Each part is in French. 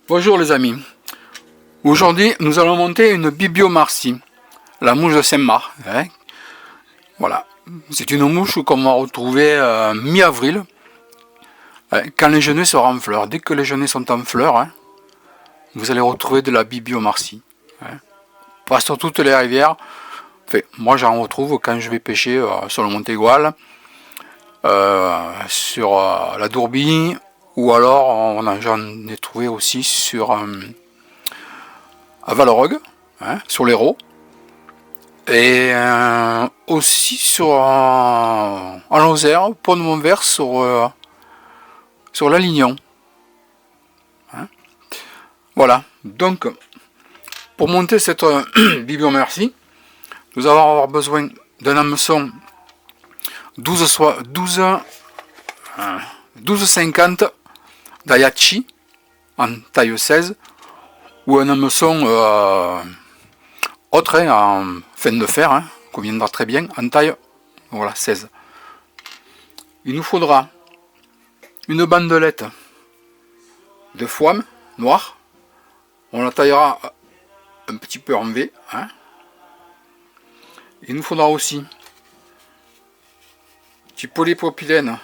Bonjour les amis, aujourd'hui nous allons monter une bibiomarcie, la mouche de Saint-Marc. Voilà, c'est une mouche qu'on va retrouver mi-avril, quand les genêts seront en fleurs. Dès que les genêts sont en fleurs, vous allez retrouver de la bibiomarcie. Pas sur toutes les rivières, enfin, moi j'en retrouve quand je vais pêcher sur le Montégoal, sur la Dourbie, ou alors j'en ai trouvé aussi sur à Valorogue, sur l'Hérault, et aussi sur en Lozère, Pont de Montvert, sur la Lignon. Voilà, donc pour monter cette bibiomarcie, nous allons avoir besoin d'un hameçon 12,50 d'Ayachi en taille 16, ou un hameçon autre, en fin de fer, conviendra très bien, en taille, voilà, 16. Il nous faudra une bandelette de foam noire, on la taillera un petit peu en V. Il nous faudra aussi un petit polypropylène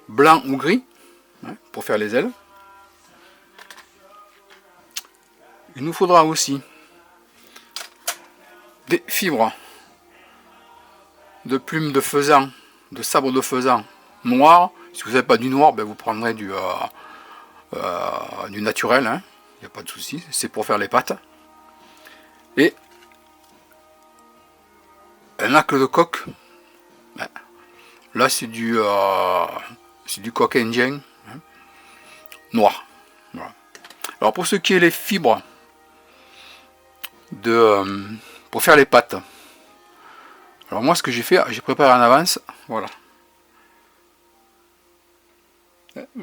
blanc ou gris, pour faire les ailes. Il nous faudra aussi des fibres de plumes de faisan, de sabre de faisan noir. Si vous n'avez pas du noir, vous prendrez du naturel, il n'y a pas de souci, c'est pour faire les pattes. Et un lac de coque, là c'est du coq indien, noir. Voilà. Alors pour ce qui est les fibres pour faire les pattes, alors moi ce que j'ai fait, j'ai préparé en avance, voilà.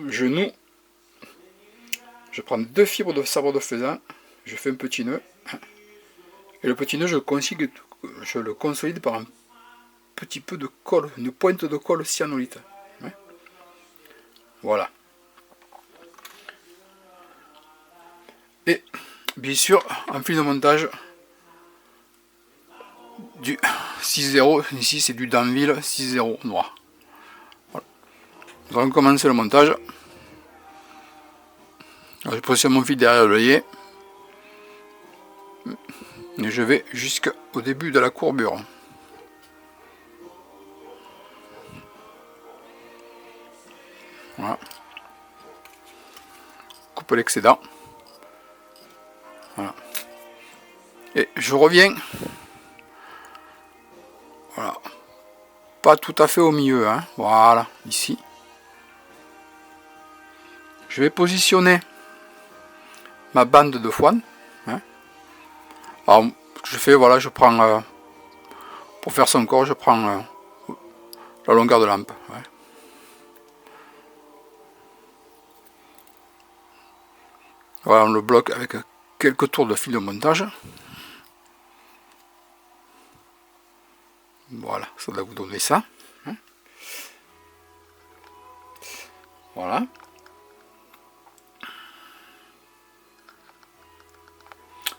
Je noue, je prends 2 fibres de sabre de faisan, je fais un petit nœud, et le petit nœud je le consolide par un petit peu de colle, une pointe de colle cyanolite. Voilà. Et bien sûr, en fil de montage, du 6-0, ici c'est du Danville 6-0 noir. Voilà. Nous allons commencer le montage. Alors, je positionne mon fil derrière l'œillet et je vais jusqu'au début de la courbure. Voilà. Coupe l'excédent. Voilà. Et je reviens. Voilà. Pas tout à fait au milieu, Voilà, ici. Je vais positionner ma bande de foin. Alors, je fais, voilà, je prends, pour faire son corps, je prends la longueur de lampe. Voilà, on le bloque avec quelques tours de fil de montage. Voilà, ça doit vous donner ça. Voilà.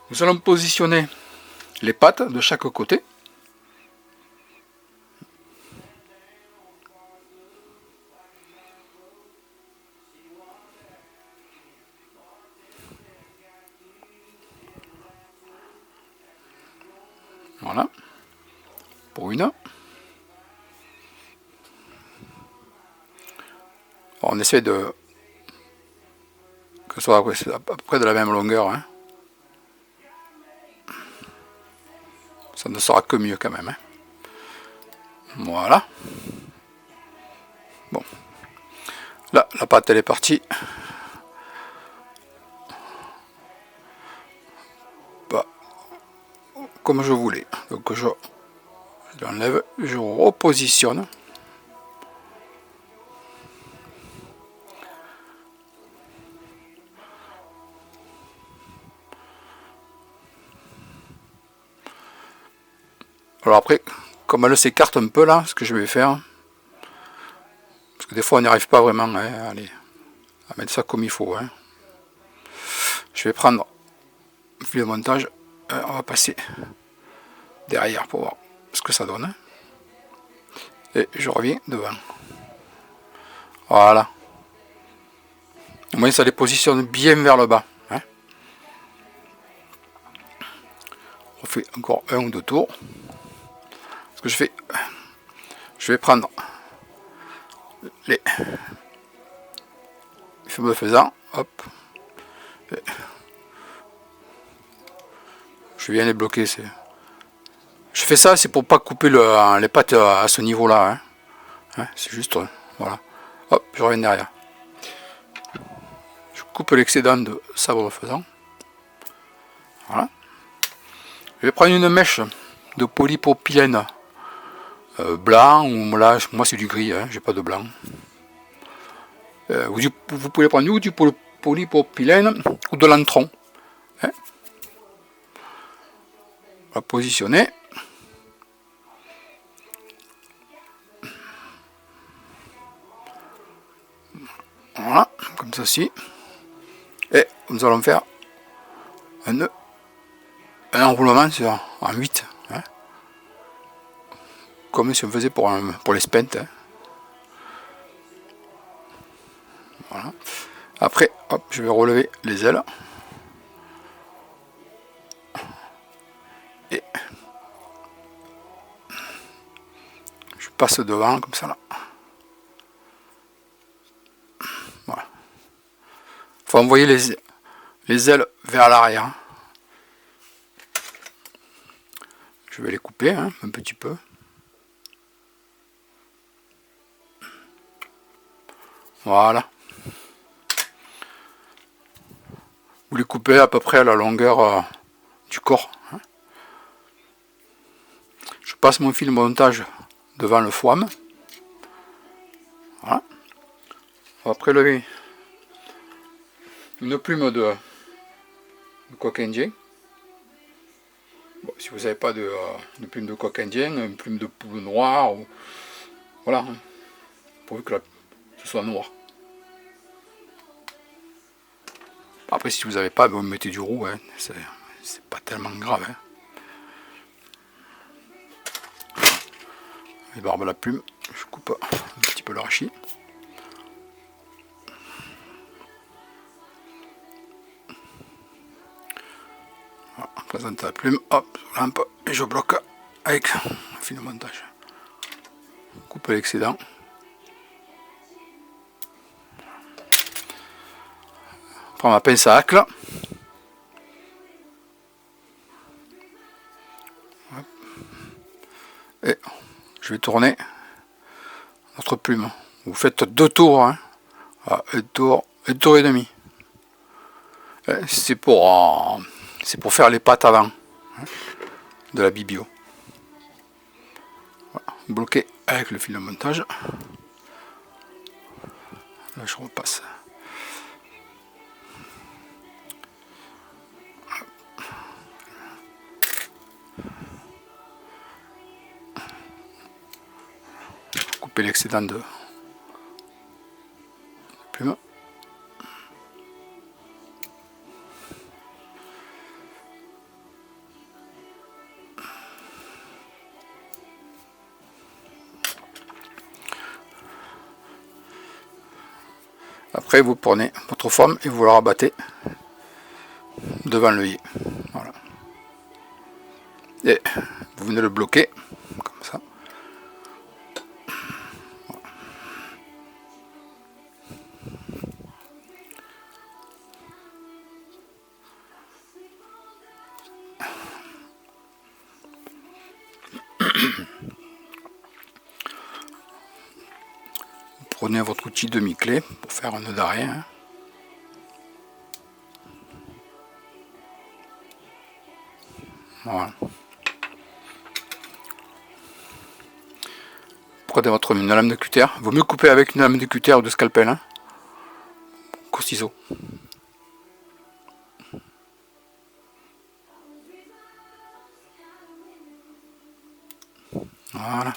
Nous allons positionner les pattes de chaque côté. Voilà. Pour une. Alors, on essaie de que ce soit à peu près de la même longueur. Ça ne sera que mieux quand même. Voilà. Bon. Là, la pâte elle est partie. Pas comme je voulais. Donc je l'enlève, je repositionne. Alors après, comme elle s'écarte un peu là, ce que je vais faire, parce que des fois on n'y arrive pas vraiment à mettre ça comme il faut. Je vais prendre le fil de montage, on va passer derrière pour voir ce que ça donne. Et je reviens devant. Voilà. Au moins ça les positionne bien vers le bas. Hein. On fait encore un ou deux tours. Ce que je fais, je vais prendre les fibres faisant. Hop. Et je viens les bloquer. Je fais ça, c'est pour pas couper les pattes à ce niveau-là. Hein. Hein, c'est juste, voilà. Hop, je reviens derrière. Je coupe l'excédent de sabre faisant. Voilà. Je vais prendre une mèche de polypropylène blanc, ou là, moi c'est du gris, hein, j'ai pas de blanc. Vous pouvez prendre du polypropylène ou de l'antron. Hein. On va positionner. Voilà, comme ceci. Et nous allons faire un enroulement en 8. Hein. Comme si on faisait pour les spentes. Hein. Voilà. Après, hop, je vais relever les ailes. Et je passe devant comme ça là. Voilà. Faut envoyer les ailes vers l'arrière. Je vais les couper hein, un petit peu. Voilà. Vous les coupez à peu près à la longueur du corps. Hein. Je passe mon fil de montage devant le foime. Voilà. On va prélever une plume de coq indien. Bon, si vous n'avez pas de plume de coq indien, une plume de poule noire, ou... voilà, hein, pourvu que ce soit noir. Après, si vous n'avez pas, vous mettez du roux, hein, c'est pas tellement grave. Hein. Les barbes à la plume, je coupe un petit peu le rachis. Voilà, on présente la plume, hop, lampe, et je bloque avec le fil de montage. Coupe l'excédent. Prends ma pince à hacle. Et je vais tourner notre plume. Vous faites 2 tours, hein. Voilà, un tour et demi. C'est pour faire les pattes avant hein, de la bibio. Voilà, bloqué avec le fil de montage. Là je repasse. Couper l'excédent de plume. Après vous prenez votre forme et vous la rabattez devant l'œillet. Voilà. Et vous venez le bloquer comme ça. Voilà. Prenez votre outil demi-clé pour faire un nœud d'arrêt. Hein. Voilà. Prenez une lame de cutter. Vaut mieux couper avec une lame de cutter ou de scalpel hein, qu'au ciseau. Voilà.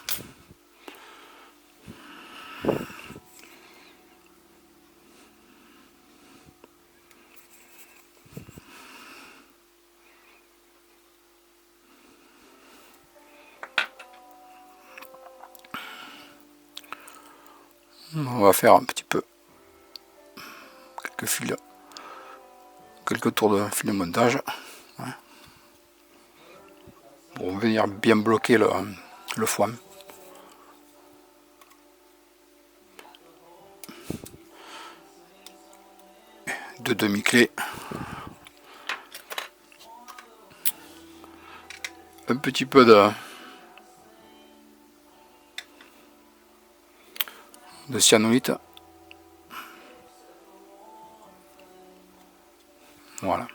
On va faire un petit peu quelques tours de fil de montage pour venir bien bloquer le foin. De demi-clés, un petit peu de cyanolite, voilà.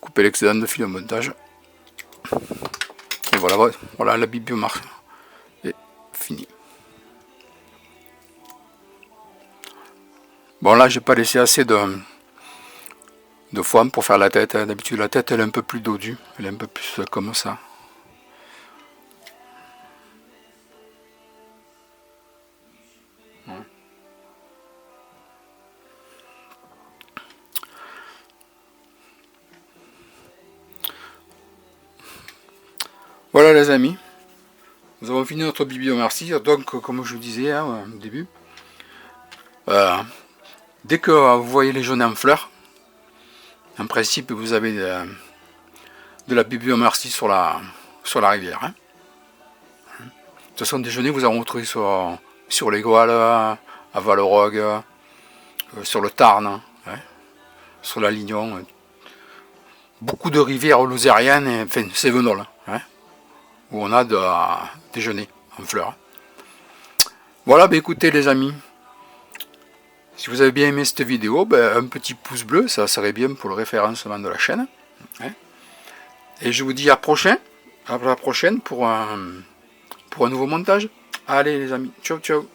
Couper l'excédent de fil de montage et voilà la bibiomarque est finie. Bon, là j'ai pas laissé assez de foin pour faire la tête. D'habitude la tête elle est un peu plus dodue, elle est un peu plus comme ça. Voilà les amis, nous avons fini notre bibiomarcie. Donc comme je vous disais au début, dès que vous voyez les jaunes en fleurs, en principe vous avez de la bibiomarcie sur la rivière. De toute façon, des genêts vous en retrouvez sur les Gouales, à Vallerogue, sur le Tarn, sur la Lignon. Beaucoup de rivières lozériennes, enfin cévenoles, où on a des genêts en fleurs. Voilà, écoutez les amis, si vous avez bien aimé cette vidéo, un petit pouce bleu, ça serait bien pour le référencement de la chaîne. Et je vous dis à la prochaine pour un nouveau montage. Allez les amis, ciao ciao.